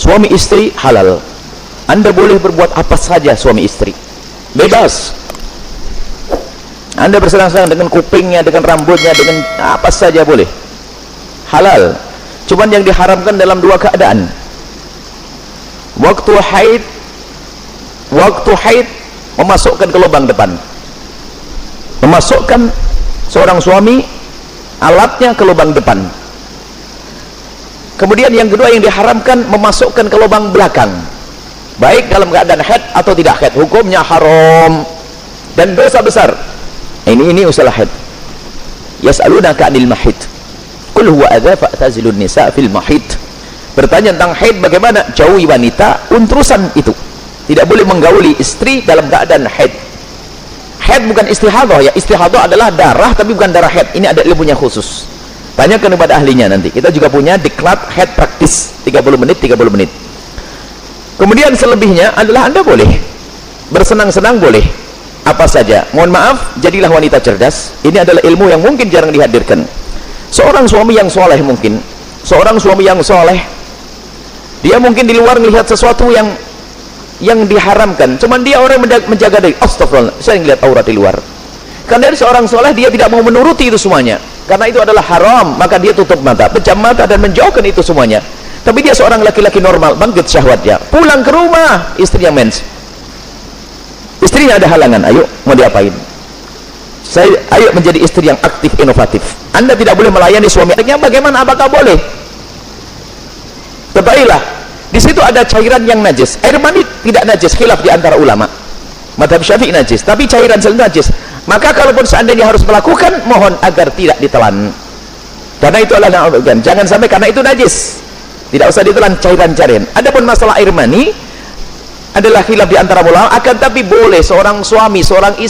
Suami istri halal. Anda boleh berbuat apa saja suami istri, bebas. Anda bersenang-senang dengan kupingnya, dengan rambutnya, dengan apa saja boleh, halal. Cuman yang diharamkan dalam dua keadaan: waktu haid memasukkan ke lubang depan, memasukkan seorang suami alatnya ke lubang depan. Kemudian yang kedua yang diharamkan memasukkan ke lubang belakang, baik dalam keadaan haid atau tidak haid, hukumnya haram dan dosa besar. Ini usalah haid. Yas'alunaka 'anil mahid qul huwa adza fa'tazilun nisa fil mahid. Bertanya tentang haid, bagaimana jauhi wanita untrusan itu. Tidak boleh menggauli istri dalam keadaan haid. Haid bukan istihadah ya, istihadah adalah darah tapi bukan darah haid. Ini ada ilmunya khusus, tanyakan kepada ahlinya nanti. Kita juga punya diklat haid praktis 30 menit. Kemudian selebihnya adalah Anda boleh bersenang-senang, boleh apa saja. Mohon maaf, jadilah wanita cerdas. Ini adalah ilmu yang mungkin jarang dihadirkan. Seorang suami yang soleh, mungkin seorang suami yang soleh, dia mungkin di luar melihat sesuatu yang diharamkan, cuman dia orang menjaga diri. Astagfirullah, saya melihat aurat di luar. Karena dari seorang soleh, dia tidak mau menuruti itu semuanya, karena itu adalah haram, maka dia tutup mata, pejam mata dan menjauhkan itu semuanya. Tapi dia seorang laki-laki normal, bangkit syahwatnya, pulang ke rumah, istrinya mens, istrinya ada halangan, ayo mau diapain? Ayo menjadi istri yang aktif, inovatif. Anda tidak boleh melayani suami. Bagaimana? Apakah boleh? Ketahuilah, di situ ada cairan yang najis. Air mani tidak najis, khilaf di antara ulama. Mazhab Syafi'i najis, tapi cairan sel najis. Maka kalaupun seandainya harus melakukan, mohon agar tidak ditelan. Karena itu adalah jangan sampai karena itu najis. Tidak usah ditelan cairan-cairan. Adapun masalah air mani adalah khilaf di antara ulama, akan tapi boleh seorang suami, seorang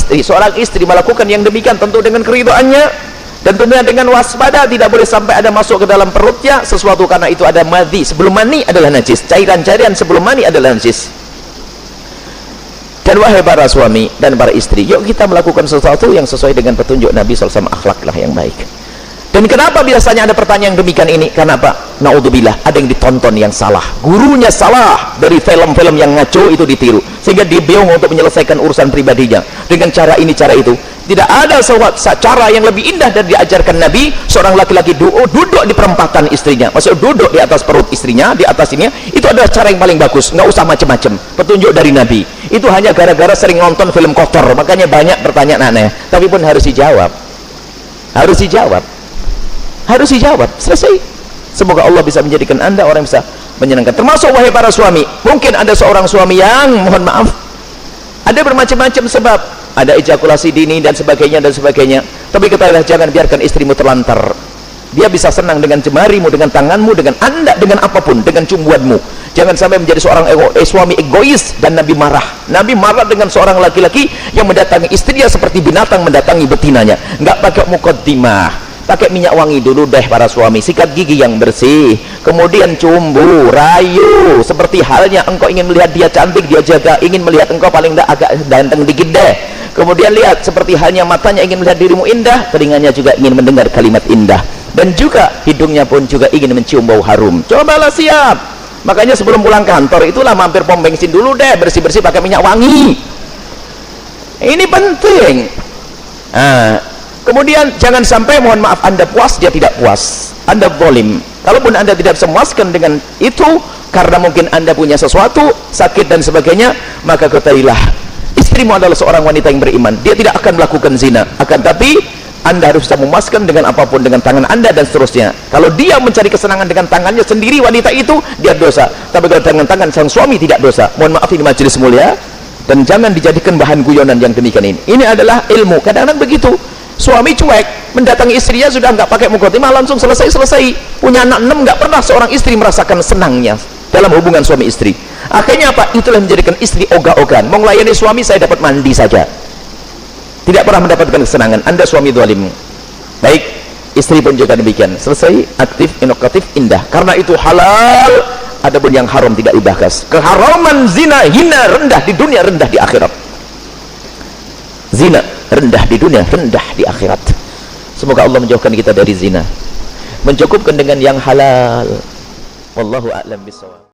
istri melakukan yang demikian, tentu dengan keridhaannya dan tentunya dengan waspada. Tidak boleh sampai ada masuk ke dalam perutnya sesuatu, karena itu ada madhi. Sebelum mani adalah najis, cairan-cairan sebelum mani adalah najis. Dan wahai para suami dan para istri, yuk kita melakukan sesuatu yang sesuai dengan petunjuk Nabi SAW, akhlaklah yang baik. Dan kenapa biasanya ada pertanyaan demikian ini? Karena apa? Naudzubillah, ada yang ditonton yang salah, gurunya salah, dari film-film yang ngaco itu ditiru, sehingga dia bingung untuk menyelesaikan urusan pribadinya dengan cara ini, cara itu. Tidak ada cara yang lebih indah dari diajarkan Nabi. Seorang laki-laki duduk di perempatan istrinya, maksudnya duduk di atas perut istrinya, di atas ini, itu adalah cara yang paling bagus. Nggak usah macam-macam, petunjuk dari Nabi. Itu hanya gara-gara sering nonton film kotor, makanya banyak pertanyaan aneh, tapi pun harus dijawab, selesai. Semoga Allah bisa menjadikan Anda orang yang bisa menyenangkan. Termasuk wahai para suami, mungkin ada seorang suami yang, mohon maaf, ada bermacam-macam sebab, ada ejakulasi dini dan sebagainya, tapi ketahuilah, jangan biarkan istrimu terlantar. Dia bisa senang dengan jemarimu, dengan tanganmu, dengan Anda, dengan apapun, dengan cumbuanmu. Jangan sampai menjadi seorang suami egois. Dan Nabi marah dengan seorang laki-laki yang mendatangi istrinya seperti binatang mendatangi betinanya. Nggak pakai mukaddimah, pakai minyak wangi dulu deh para suami, sikat gigi yang bersih, kemudian cumbu, rayu, seperti halnya engkau ingin melihat dia cantik, dia jaga, ingin melihat engkau paling tidak agak ganteng dikit deh. Kemudian lihat, seperti halnya matanya ingin melihat dirimu indah, telinganya juga ingin mendengar kalimat indah, dan juga hidungnya pun juga ingin mencium bau harum. Cobalah siap. Makanya sebelum pulang kantor itulah mampir pom bensin dulu deh, bersih-bersih pakai minyak wangi. Ini penting. Kemudian jangan sampai, mohon maaf, Anda puas, dia tidak puas, Anda zalim. Kalaupun Anda tidak bisa memuaskan dengan itu, karena mungkin Anda punya sesuatu, sakit dan sebagainya, maka ketahuilah, istrimu adalah seorang wanita yang beriman. Dia tidak akan melakukan zina, akan tapi Anda harus bisa memuaskan dengan apapun, dengan tangan Anda dan seterusnya. Kalau dia mencari kesenangan dengan tangannya sendiri, wanita itu, dia dosa. Tapi kalau dengan tangan sang suami, tidak dosa. Mohon maaf, ini majelis mulia, dan jangan dijadikan bahan guyonan yang demikian ini. Ini adalah ilmu. Kadang-kadang begitu, suami cuek, mendatangi istrinya sudah nggak pakai mukaddimah, langsung selesai. Punya anak 6, nggak pernah seorang istri merasakan senangnya dalam hubungan suami istri. Akhirnya apa? Itulah menjadikan istri ogah-ogahan. Mau melayani suami, saya dapat mandi saja, tidak pernah mendapatkan kesenangan. Anda suami zalim. Baik, istri pun juga demikian. Selesai, aktif, inovatif, indah. Karena itu halal. Adapun yang haram tidak dibahas. Keharaman zina, hina, rendah di dunia, rendah di akhirat. Zina rendah di dunia, rendah di akhirat. Semoga Allah menjauhkan kita dari zina, mencukupkan dengan yang halal. Wallahu a'lam bishawab.